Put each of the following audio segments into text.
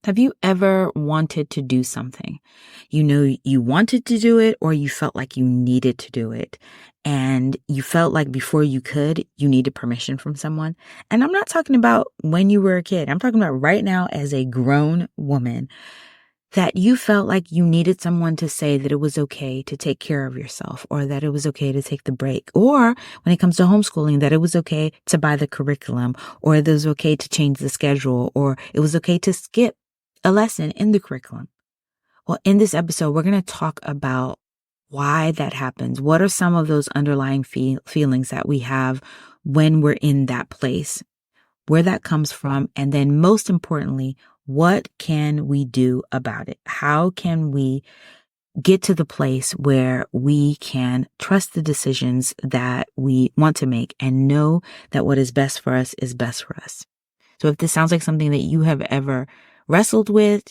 Have you ever wanted to do something? You know, you wanted to do it or you felt like you needed to do it. And you felt like before you could, you needed permission from someone. And I'm not talking about when you were a kid. I'm talking about right now as a grown woman that you felt like you needed someone to say that it was okay to take care of yourself or that it was okay to take the break. Or when it comes to homeschooling, that it was okay to buy the curriculum or it was okay to change the schedule or it was okay to skip a lesson in the curriculum. Well, in this episode, we're going to talk about why that happens. What are some of those underlying feelings that we have when we're in that place, where that comes from, and then most importantly, what can we do about it? How can we get to the place where we can trust the decisions that we want to make and know that what is best for us is best for us? So if this sounds like something that you have ever wrestled with,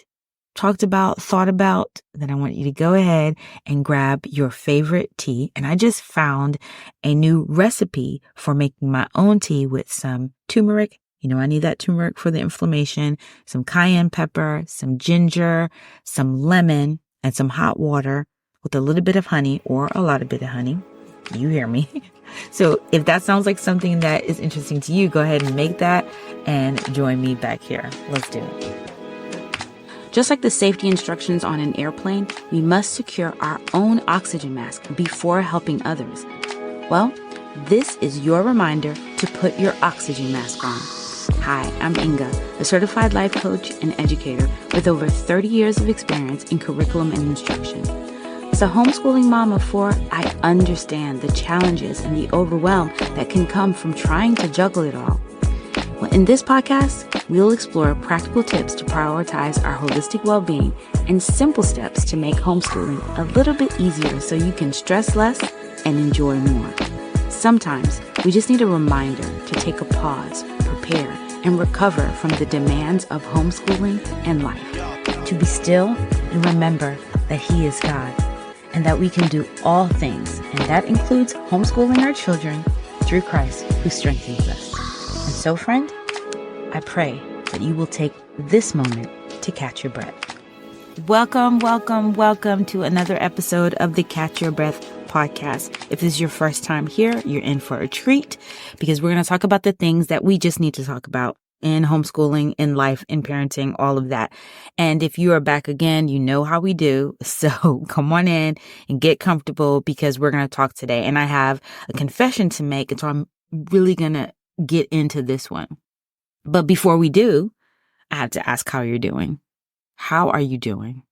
talked about, thought about, then I want you to go ahead and grab your favorite tea. And I just found a new recipe for making my own tea with some turmeric. You know, I need that turmeric for the inflammation, some cayenne pepper, some ginger, some lemon, and some hot water with a little bit of honey or a lot of bit of honey. You hear me. So if that sounds like something that is interesting to you, go ahead and make that and join me back here. Let's do it. Just like the safety instructions on an airplane, we must secure our own oxygen mask before helping others. Well, this is your reminder to put your oxygen mask on. Hi, I'm Inga, a certified life coach and educator with over 30 years of experience in curriculum and instruction. As a homeschooling mom of 4, I understand the challenges and the overwhelm that can come from trying to juggle it all. Well, in this podcast, we'll explore practical tips to prioritize our holistic well-being and simple steps to make homeschooling a little bit easier so you can stress less and enjoy more. Sometimes we just need a reminder to take a pause, prepare, and recover from the demands of homeschooling and life. To be still and remember that He is God and that we can do all things, and that includes homeschooling our children through Christ who strengthens us. And so, friend, I pray that you will take this moment to catch your breath. Welcome to another episode of the Catch Your Breath podcast. If this is your first time here, you're in for a treat because we're going to talk about the things that we just need to talk about in homeschooling, in life, in parenting, all of that. And if you are back again, you know how we do. So come on in and get comfortable because we're going to talk today. And I have a confession to make. And so I'm really going to get into this one. But before we do, I have to ask how you're doing. How are you doing?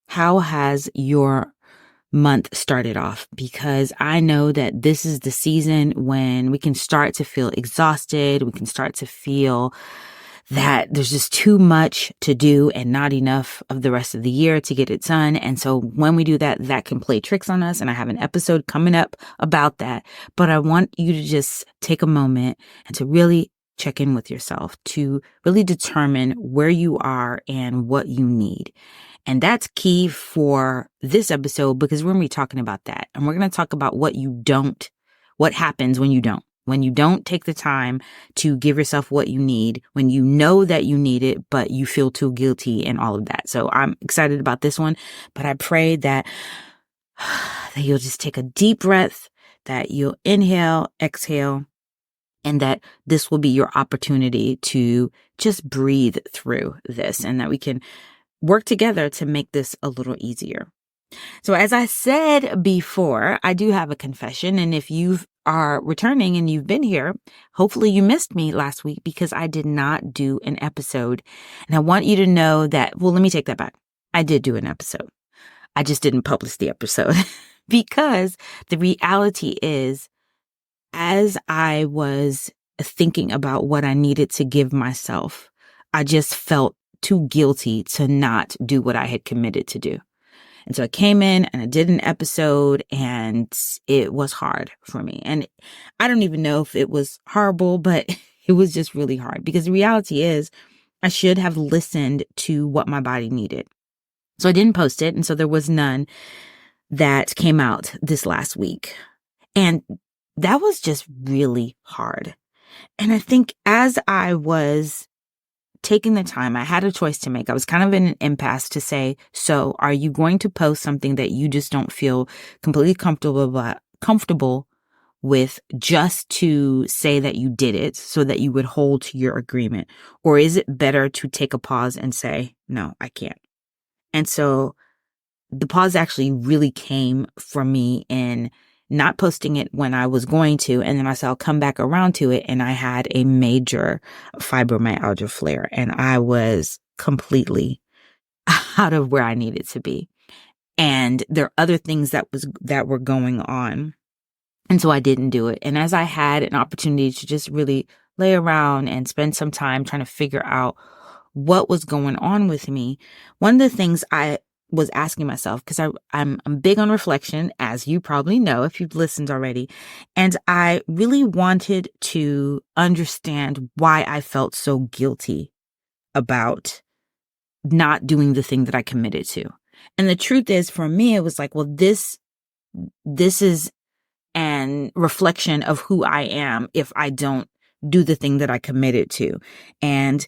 How has your month started off? Because I know that this is the season when we can start to feel exhausted. We can start to feel that there's just too much to do and not enough of the rest of the year to get it done. And so when we do that, that can play tricks on us. And I have an episode coming up about that. But I want you to just take a moment and to really check in with yourself, to really determine where you are and what you need. And that's key for this episode because we're going to be talking about that. And we're going to talk about what happens when you don't take the time to give yourself what you need, when you know that you need it, but you feel too guilty and all of that. So I'm excited about this one, but I pray that you'll just take a deep breath, that you'll inhale, exhale, and that this will be your opportunity to just breathe through this and that we can work together to make this a little easier. So as I said before, I do have a confession. And if you are returning and you've been here, hopefully you missed me last week because I did not do an episode. And I want you to know that, well, let me take that back. I did do an episode. I just didn't publish the episode because the reality is, as I was thinking about what I needed to give myself, I just felt too guilty to not do what I had committed to do. And so I came in and I did an episode and it was hard for me. And I don't even know if it was horrible, but it was just really hard because the reality is I should have listened to what my body needed. So I didn't post it. And so there was none that came out this last week. And that was just really hard. And I think as I was taking the time, I had a choice to make. I was kind of in an impasse to say, so are you going to post something that you just don't feel completely comfortable with just to say that you did it so that you would hold to your agreement? Or is it better to take a pause and say, no, I can't? And so the pause actually really came from me in not posting it when I was going to. And then I said, I'll come back around to it. And I had a major fibromyalgia flare and I was completely out of where I needed to be. And there are other things that were going on. And so I didn't do it. And as I had an opportunity to just really lay around and spend some time trying to figure out what was going on with me, one of the things I was asking myself, because I'm big on reflection, as you probably know if you've listened already, and I really wanted to understand why I felt so guilty about not doing the thing that I committed to. And the truth is, for me, it was like, well, this is an reflection of who I am if I don't do the thing that I committed to. And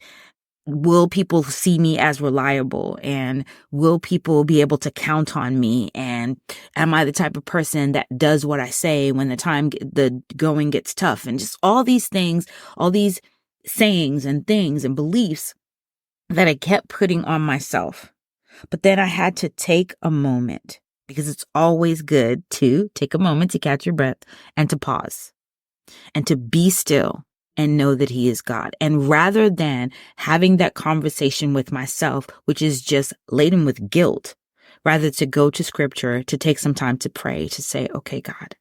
will people see me as reliable? And will people be able to count on me? And am I the type of person that does what I say when the going gets tough? And just all these things, all these sayings and things and beliefs that I kept putting on myself. But then I had to take a moment, because it's always good to take a moment to catch your breath and to pause and to be still and know that He is God. And rather than having that conversation with myself, which is just laden with guilt, rather to go to Scripture, to take some time to pray, to say, okay, God,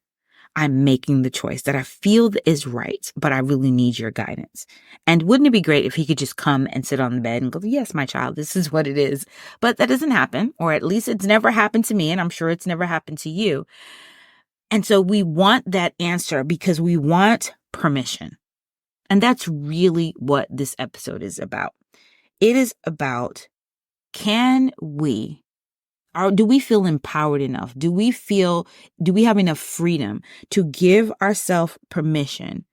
I'm making the choice that I feel is right, but I really need your guidance. And wouldn't it be great if He could just come and sit on the bed and go, yes, my child, this is what it is. But that doesn't happen, or at least it's never happened to me, and I'm sure it's never happened to you. And so we want that answer because we want permission. And that's really what this episode is about. It is about, do we feel empowered enough? Do we have enough freedom to give ourselves permission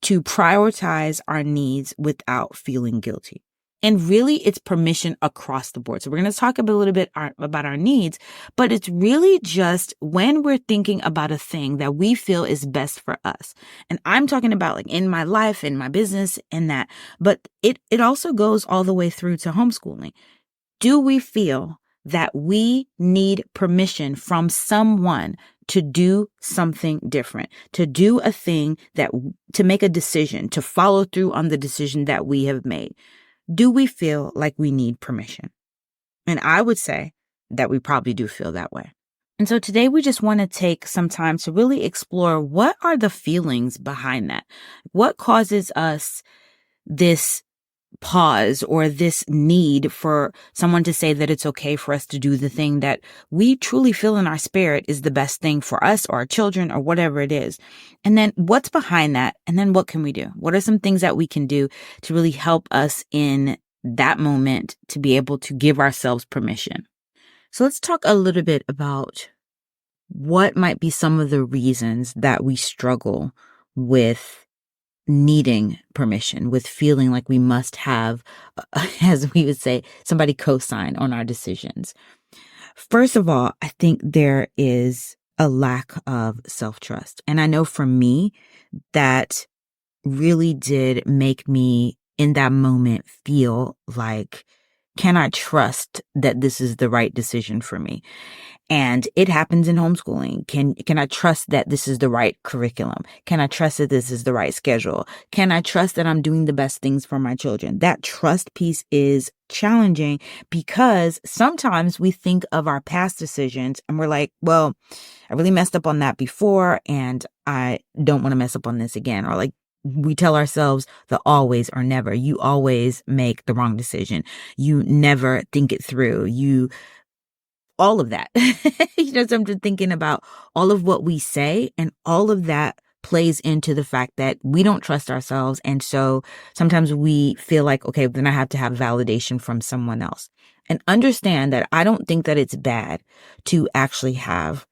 to prioritize our needs without feeling guilty? And really, it's permission across the board. So we're going to talk a little bit about our needs, but it's really just when we're thinking about a thing that we feel is best for us. And I'm talking about like in my life, in my business, and that, but it also goes all the way through to homeschooling. Do we feel that we need permission from someone to do something different, to do a thing to make a decision, to follow through on the decision that we have made? Do we feel like we need permission? And I would say that we probably do feel that way. And so today we just want to take some time to really explore, what are the feelings behind that? What causes us this pause or this need for someone to say that it's okay for us to do the thing that we truly feel in our spirit is the best thing for us or our children or whatever it is? And then what's behind that? And then what can we do? What are some things that we can do to really help us in that moment to be able to give ourselves permission? So let's talk a little bit about what might be some of the reasons that we struggle with needing permission, with feeling like we must have, as we would say, somebody co-sign on our decisions. First of all, I think there is a lack of self-trust. And I know for me, that really did make me in that moment feel like, can I trust that this is the right decision for me? And it happens in homeschooling. Can I trust that this is the right curriculum? Can I trust that this is the right schedule? Can I trust that I'm doing the best things for my children? That trust piece is challenging because sometimes we think of our past decisions and we're like, well, I really messed up on that before and I don't want to mess up on this again. Or like, we tell ourselves the always or never. You always make the wrong decision. You never think it through. All of that. So I'm just thinking about all of what we say, and all of that plays into the fact that we don't trust ourselves. And so sometimes we feel like, okay, then I have to have validation from someone else. And understand that I don't think that it's bad to actually have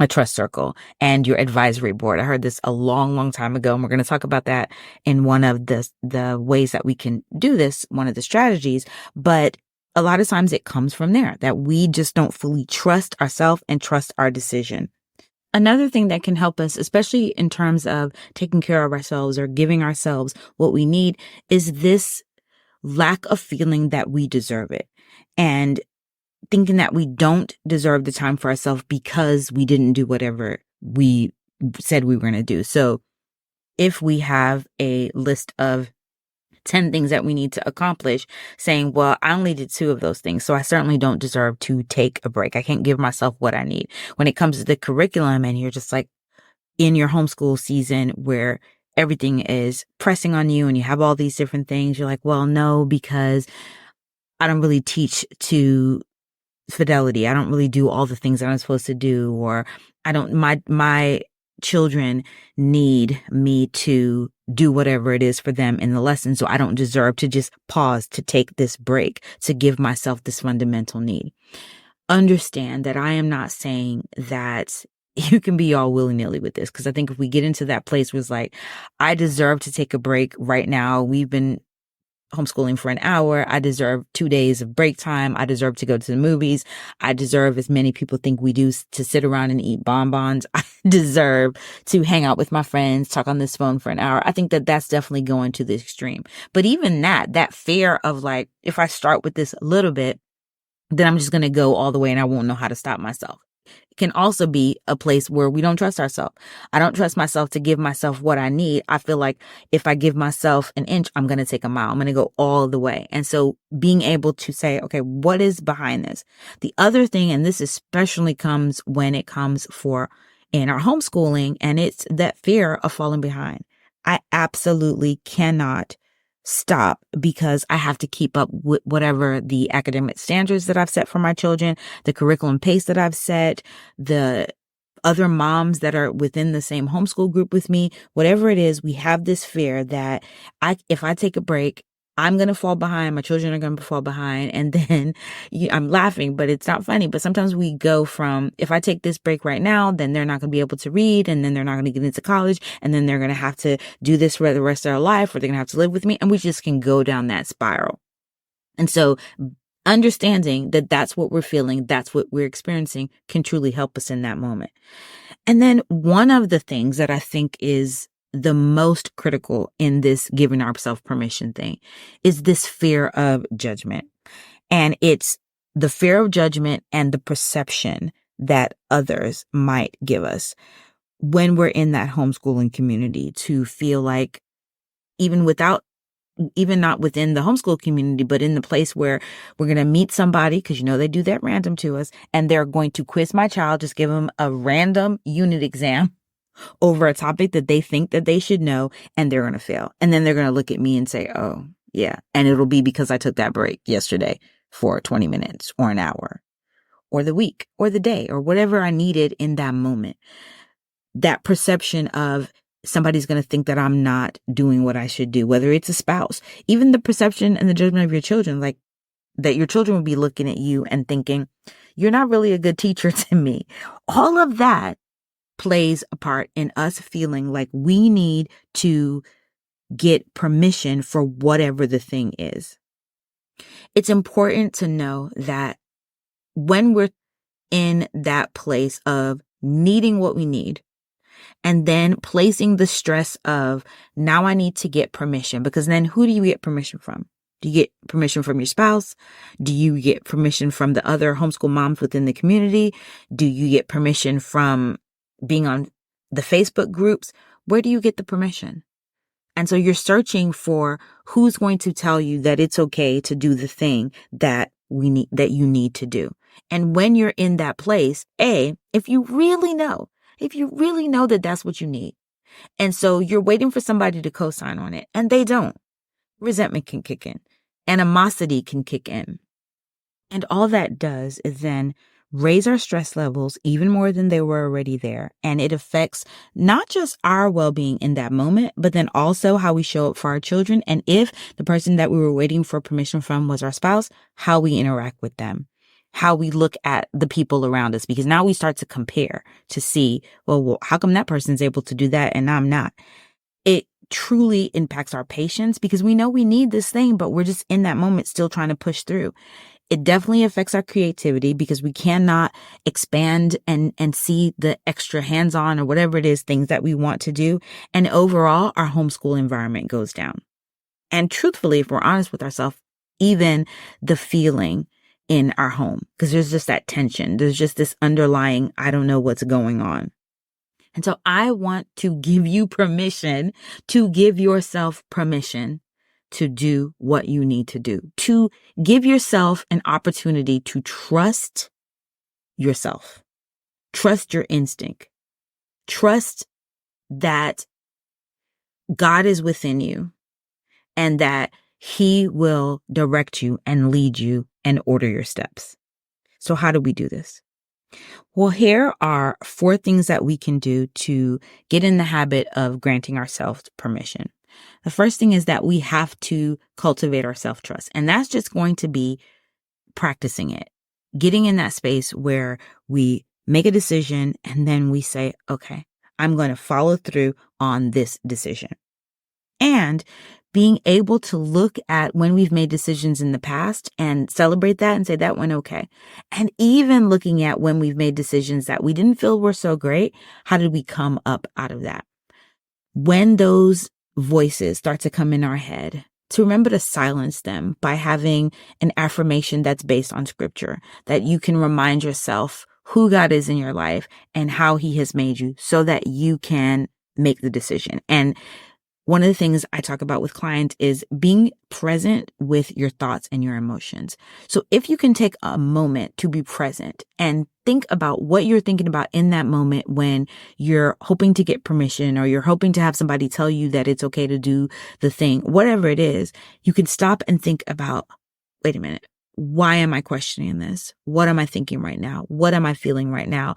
a trust circle and your advisory board. I heard this a long, long time ago, and we're going to talk about that in one of the ways that we can do this, one of the strategies. But a lot of times it comes from there, that we just don't fully trust ourselves and trust our decision. Another thing that can help us, especially in terms of taking care of ourselves or giving ourselves what we need, is this lack of feeling that we deserve it. And thinking that we don't deserve the time for ourselves because we didn't do whatever we said we were going to do. So if we have a list of 10 things that we need to accomplish, saying, well, I only did 2 of those things, so I certainly don't deserve to take a break. I can't give myself what I need. When it comes to the curriculum and you're just like in your homeschool season where everything is pressing on you and you have all these different things, you're like, well, no, because I don't really teach to fidelity. I don't really do all the things that I'm supposed to do, or my children need me to do whatever it is for them in the lesson. So I don't deserve to just pause, to take this break, to give myself this fundamental need. Understand that I am not saying that you can be all willy-nilly with this, because I think if we get into that place where it's like, I deserve to take a break right now. We've been homeschooling for an hour. I deserve 2 days of break time. I deserve to go to the movies. I deserve, as many people think we do, to sit around and eat bonbons. I deserve to hang out with my friends, talk on this phone for an hour. I think that that's definitely going to the extreme. But even that fear of like, if I start with this a little bit, then I'm just going to go all the way and I won't know how to stop myself. It can also be a place where we don't trust ourselves. I don't trust myself to give myself what I need. I feel like if I give myself an inch, I'm going to take a mile. I'm going to go all the way. And so being able to say, okay, what is behind this? The other thing, and this especially comes when it comes for in our homeschooling, and it's that fear of falling behind. I absolutely cannot stop because I have to keep up with whatever the academic standards that I've set for my children, the curriculum pace that I've set, the other moms that are within the same homeschool group with me, whatever it is, we have this fear that if I take a break, I'm going to fall behind. My children are going to fall behind. And then I'm laughing, but it's not funny. But sometimes we go from, if I take this break right now, then they're not going to be able to read. And then they're not going to get into college. And then they're going to have to do this for the rest of their life, or they're going to have to live with me. And we just can go down that spiral. And so understanding that that's what we're feeling, that's what we're experiencing, can truly help us in that moment. And then one of the things that I think is the most critical in this giving ourselves permission thing is this fear of judgment. And it's the fear of judgment and the perception that others might give us when we're in that homeschooling community, to feel like even not within the homeschool community, but in the place where we're going to meet somebody, because they do that random to us, and they're going to quiz my child, just give them a random unit exam over a topic that they think that they should know, and they're going to fail. And then they're going to look at me and say, oh, yeah. And it'll be because I took that break yesterday for 20 minutes or an hour or the week or the day or whatever I needed in that moment. That perception of somebody's going to think that I'm not doing what I should do, whether it's a spouse, even the perception and the judgment of your children, like that your children will be looking at you and thinking, you're not really a good teacher to me. All of that plays a part in us feeling like we need to get permission for whatever the thing is. It's important to know that when we're in that place of needing what we need, and then placing the stress of, now I need to get permission, because then who do you get permission from? Do you get permission from your spouse? Do you get permission from the other homeschool moms within the community? Do you get permission from being on the Facebook groups? Where do you get the permission? And so you're searching for who's going to tell you that it's okay to do the thing that you need to do. And when you're in that place, if you really know that that's what you need, and so you're waiting for somebody to co-sign on it, and they don't, resentment can kick in, animosity can kick in. And all that does is then raise our stress levels even more than they were already there. And it affects not just our well-being in that moment, but then also how we show up for our children. And if the person that we were waiting for permission from was our spouse, how we interact with them. how we look at the people around us, because now we start to compare to see, well, how come that person's able to do that and I'm not? It truly impacts our patience because we know we need this thing, but we're just in that moment still trying to push through. It definitely affects our creativity because we cannot expand and see the extra hands-on or whatever it is, things that we want to do. And overall, our homeschool environment goes down. And truthfully, if we're honest with ourselves, even the feeling in our home, because there's just that tension. There's just this underlying, I don't know what's going on. And so I want to give you permission to give yourself permission to do what you need to do, to give yourself an opportunity to trust yourself, trust your instinct, trust that God is within you and that He will direct you and lead you and order your steps. So how do we do this? Well, here are 4 things that we can do to get in the habit of granting ourselves permission. The first thing is that we have to cultivate our self-trust, and that's just going to be practicing it, getting in that space where we make a decision and then we say, okay, I'm going to follow through on this decision. And being able to look at when we've made decisions in the past and celebrate that and say that went okay. And even looking at when we've made decisions that we didn't feel were so great, how did we come up out of that? When those voices start to come in our head, to remember to silence them by having an affirmation that's based on scripture, that you can remind yourself who God is in your life and how He has made you so that you can make the decision. And one of the things I talk about with clients is being present with your thoughts and your emotions. So if you can take a moment to be present and think about what you're thinking about in that moment when you're hoping to get permission or you're hoping to have somebody tell you that it's okay to do the thing, whatever it is, you can stop and think about, wait a minute, why am I questioning this? What am I thinking right now? What am I feeling right now?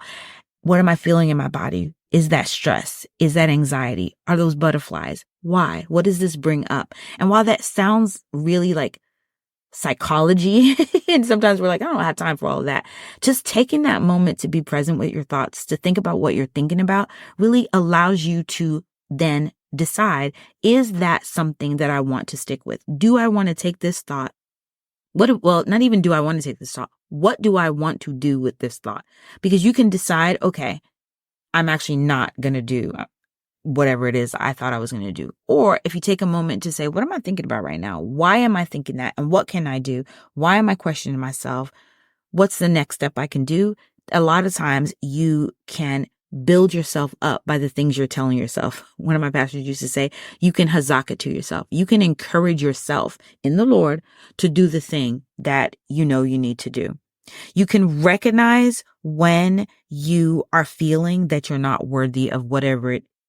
What am I feeling in my body? Is that stress? Is that anxiety? Are those butterflies? Why? What does this bring up? And while that sounds really like psychology, and sometimes we're like, I don't have time for all of that, just taking that moment to be present with your thoughts, to think about what you're thinking about, really allows you to then decide, is that something that I want to stick with? Do I want to take this thought? Not even do I want to take this thought. What do I want to do with this thought? Because you can decide, okay, I'm actually not going to do whatever it is I thought I was going to do. Or if you take a moment to say, what am I thinking about right now? Why am I thinking that? And what can I do? Why am I questioning myself? What's the next step I can do? A lot of times you can build yourself up by the things you're telling yourself. One of my pastors used to say, you can hazaka to yourself. You can encourage yourself in the Lord to do the thing that you know you need to do. You can recognize when you are feeling that you're not worthy of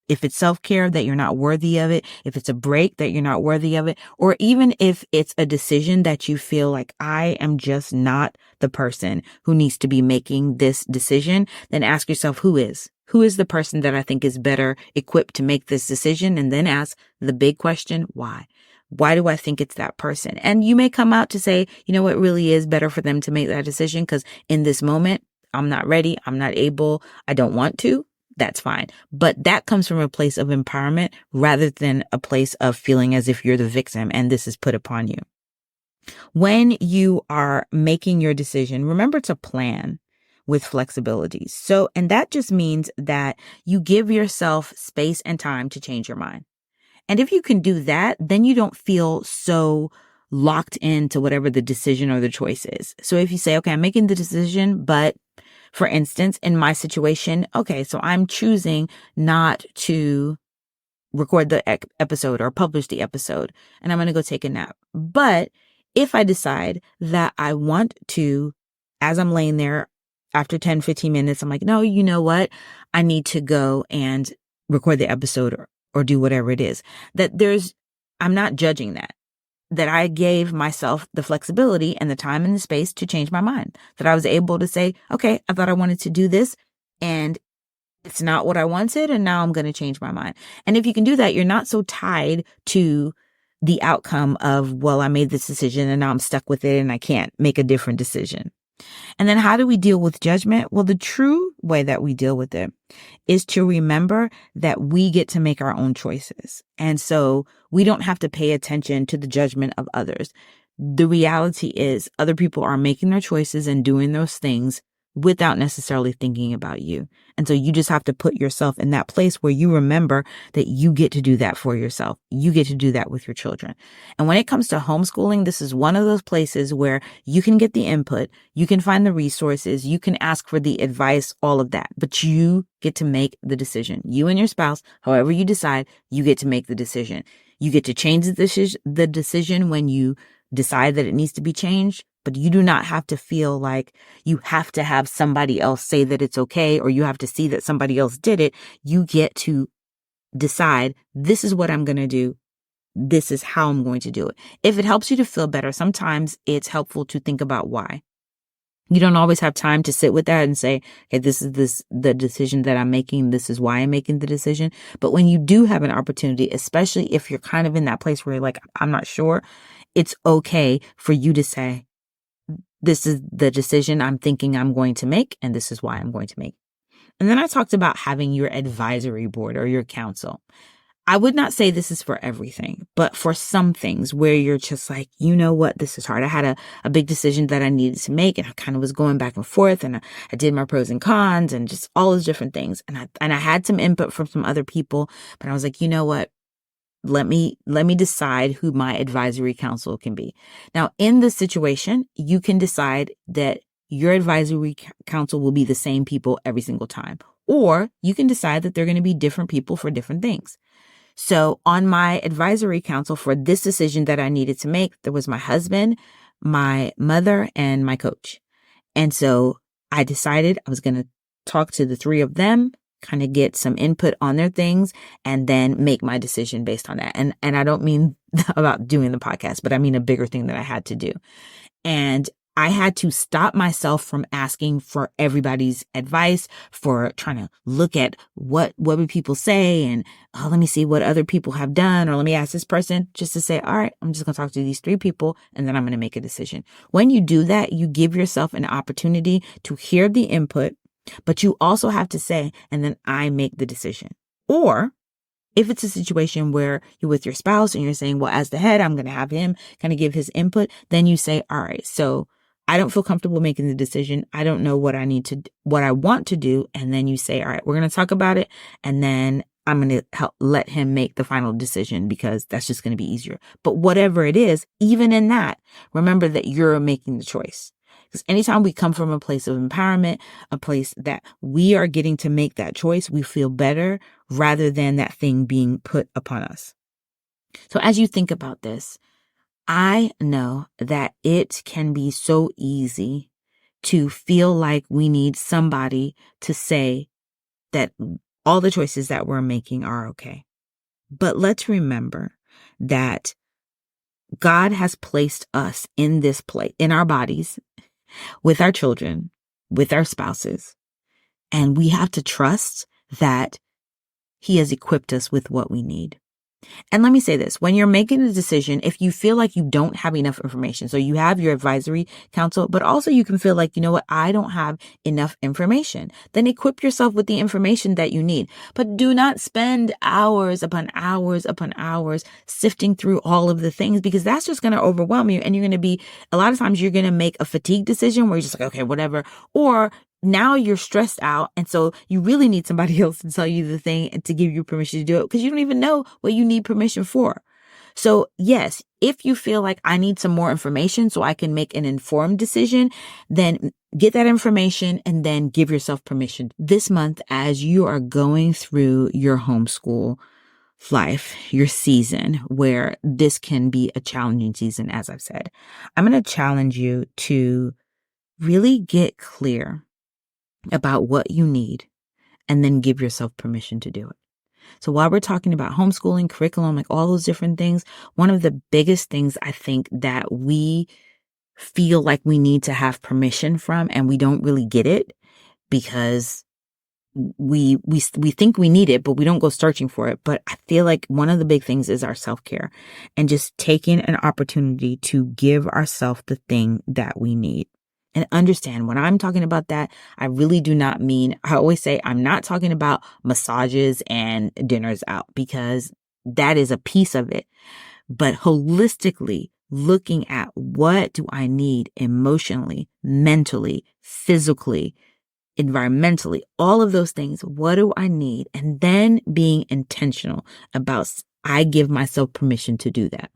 if it's self-care, that you're not worthy of it, if it's a break, that you're not worthy of it, or even if it's a decision that you feel like I am just not the person who needs to be making this decision, then ask yourself, who is? Who is the person that I think is better equipped to make this decision? And then ask the big question, why? Why do I think it's that person? And you may come out to say, you know, it really is better for them to make that decision because in this moment, I'm not ready. I'm not able. I don't want to. That's fine. But that comes from a place of empowerment rather than a place of feeling as if you're the victim and this is put upon you. When you are making your decision, remember to plan with flexibility. And that just means that you give yourself space and time to change your mind. And if you can do that, then you don't feel so locked into whatever the decision or the choice is. So if you say, okay, I'm making the decision, but for instance, in my situation, okay, so I'm choosing not to record the episode or publish the episode, and I'm going to go take a nap. But if I decide that I want to, as I'm laying there after 10, 15 minutes, I'm like, no, you know what? I need to go and record the episode or do whatever it is. I'm not judging that I gave myself the flexibility and the time and the space to change my mind, that I was able to say, okay, I thought I wanted to do this and it's not what I wanted. And now I'm going to change my mind. And if you can do that, you're not so tied to the outcome of, well, I made this decision and now I'm stuck with it and I can't make a different decision. And then how do we deal with judgment? Well, the true way that we deal with it is to remember that we get to make our own choices. And so we don't have to pay attention to the judgment of others. The reality is other people are making their choices and doing those things without necessarily thinking about you. And so you just have to put yourself in that place where you remember that you get to do that for yourself. You get to do that with your children. And when it comes to homeschooling, this is one of those places where you can get the input, you can find the resources, you can ask for the advice, all of that, but you get to make the decision. You and your spouse, however you decide, you get to make the decision. You get to change the decision when you decide that it needs to be changed, but you do not have to feel like you have to have somebody else say that it's okay, or you have to see that somebody else did it. You get to decide, this is what I'm going to do. This is how I'm going to do it. If it helps you to feel better, sometimes it's helpful to think about why. You don't always have time to sit with that and say, okay, this is the decision that I'm making. This is why I'm making the decision. But when you do have an opportunity, especially if you're kind of in that place where you're like, I'm not sure, it's okay for you to say, this is the decision I'm thinking I'm going to make, and this is why I'm going to make. And then I talked about having your advisory board or your council. I would not say this is for everything, but for some things where you're just like, you know what, this is hard. I had a big decision that I needed to make, and I kind of was going back and forth, and I did my pros and cons and just all those different things. And I had some input from some other people, but I was like, you know what? Let me decide who my advisory council can be. Now, in this situation, you can decide that your advisory council will be the same people every single time, or you can decide that they're going to be different people for different things. So on my advisory council for this decision that I needed to make, there was my husband, my mother, and my coach. And so I decided I was going to talk to the three of them, kind of get some input on their things, and then make my decision based on that. And I don't mean about doing the podcast, but I mean a bigger thing that I had to do. And I had to stop myself from asking for everybody's advice, for trying to look at what would people say, and let me see what other people have done, or let me ask this person, just to say, all right, I'm just going to talk to these three people, and then I'm going to make a decision. When you do that, you give yourself an opportunity to hear the input, but you also have to say, and then I make the decision. Or if it's a situation where you're with your spouse and you're saying, well, as the head, I'm going to have him kind of give his input, then you say, all right, so I don't feel comfortable making the decision. I don't know what I want to do. And then you say, all right, we're going to talk about it. And then I'm going to let him make the final decision, because that's just going to be easier. But whatever it is, even in that, remember that you're making the choice. Because anytime we come from a place of empowerment, a place that we are getting to make that choice, we feel better rather than that thing being put upon us. So as you think about this, I know that it can be so easy to feel like we need somebody to say that all the choices that we're making are okay. But let's remember that God has placed us in this place, in our bodies, with our children, with our spouses, and we have to trust that He has equipped us with what we need. And let me say this, when you're making a decision, if you feel like you don't have enough information, so you have your advisory council, but also you can feel like, you know what, I don't have enough information, then equip yourself with the information that you need. But do not spend hours upon hours upon hours sifting through all of the things, because that's just going to overwhelm you. And you're going to be, a lot of times you're going to make a fatigue decision where you're just like, okay, whatever. Or now you're stressed out, and so you really need somebody else to tell you the thing and to give you permission to do it, because you don't even know what you need permission for. So yes, if you feel like I need some more information so I can make an informed decision, then get that information and then give yourself permission. This month, as you are going through your homeschool life, your season, where this can be a challenging season, as I've said, I'm going to challenge you to really get clear about what you need, and then give yourself permission to do it. So while we're talking about homeschooling, curriculum, like all those different things, one of the biggest things I think that we feel like we need to have permission from, and we don't really get it because we think we need it, but we don't go searching for it. But I feel like one of the big things is our self-care, and just taking an opportunity to give ourselves the thing that we need. And understand when I'm talking about that, I really do not mean, I always say I'm not talking about massages and dinners out, because that is a piece of it. But holistically looking at, what do I need emotionally, mentally, physically, environmentally, all of those things. What do I need? And then being intentional about, I give myself permission to do that.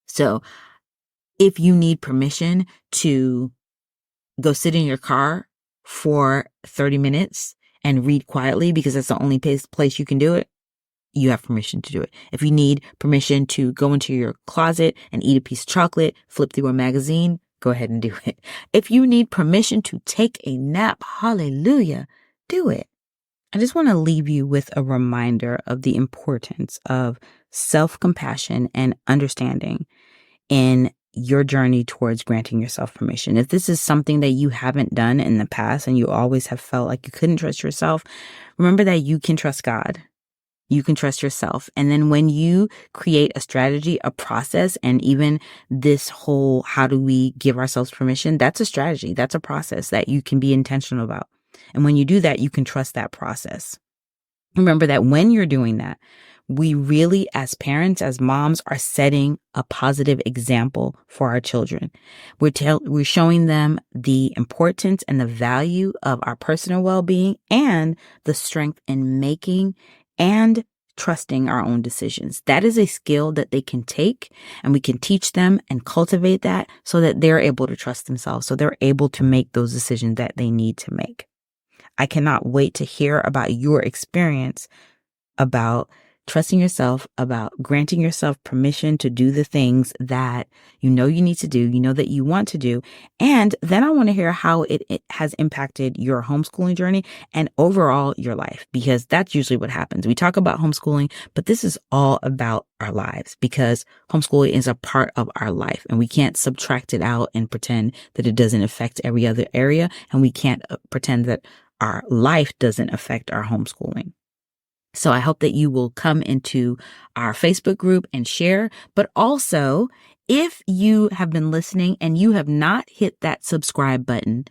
So if you need permission to go sit in your car for 30 minutes and read quietly because that's the only place you can do it, you have permission to do it. If you need permission to go into your closet and eat a piece of chocolate, flip through a magazine, go ahead and do it. If you need permission to take a nap, hallelujah, do it. I just want to leave you with a reminder of the importance of self-compassion and understanding in your journey towards granting yourself permission. If this is something that you haven't done in the past and you always have felt like you couldn't trust yourself, remember that you can trust God. You can trust yourself. And then when you create a strategy, a process, and even this whole, how do we give ourselves permission? That's a strategy. That's a process that you can be intentional about. And when you do that, you can trust that process. Remember that when you're doing that, we really, as parents, as moms, are setting a positive example for our children. We're showing them the importance and the value of our personal well-being and the strength in making and trusting our own decisions. That is a skill that they can take, and we can teach them and cultivate that so that they're able to trust themselves, so they're able to make those decisions that they need to make. I cannot wait to hear about your experience about trusting yourself, about granting yourself permission to do the things that you know you need to do, you know that you want to do. And then I want to hear how it has impacted your homeschooling journey and overall your life, because that's usually what happens. We talk about homeschooling, but this is all about our lives, because homeschooling is a part of our life and we can't subtract it out and pretend that it doesn't affect every other area. And we can't pretend that our life doesn't affect our homeschooling. So I hope that you will come into our Facebook group and share. But also, if you have been listening and you have not hit that subscribe button,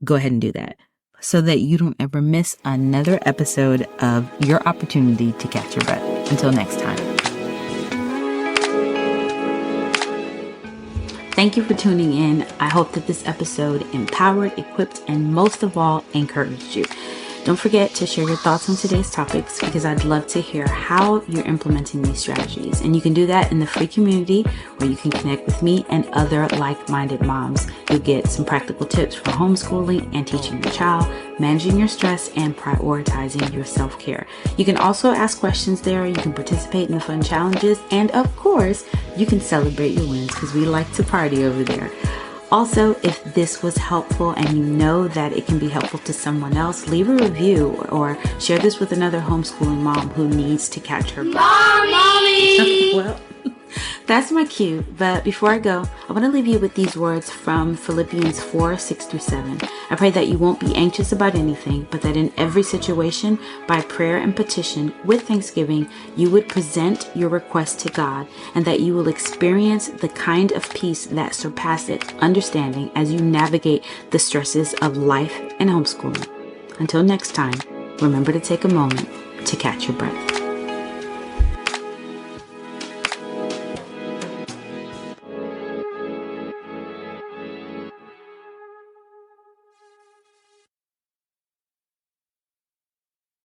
go ahead and do that so that you don't ever miss another episode of Your Opportunity to Catch Your Breath. Until next time. Thank you for tuning in. I hope that this episode empowered, equipped, and most of all, encouraged you. Don't forget to share your thoughts on today's topics, because I'd love to hear how you're implementing these strategies. And you can do that in the free community where you can connect with me and other like-minded moms. You'll get some practical tips for homeschooling and teaching your child, managing your stress, and prioritizing your self-care. You can also ask questions there. You can participate in the fun challenges. And of course, you can celebrate your wins, because we like to party over there. Also, if this was helpful and you know that it can be helpful to someone else, leave a review or share this with another homeschooling mom who needs to catch her breath. Mommy! Well, that's my cue. But before I go, I want to leave you with these words from Philippians 4:6-7. I pray that you won't be anxious about anything, but that in every situation, by prayer and petition, with thanksgiving, you would present your request to God, and that you will experience the kind of peace that surpasses understanding as you navigate the stresses of life and homeschooling. Until next time, remember to take a moment to catch your breath.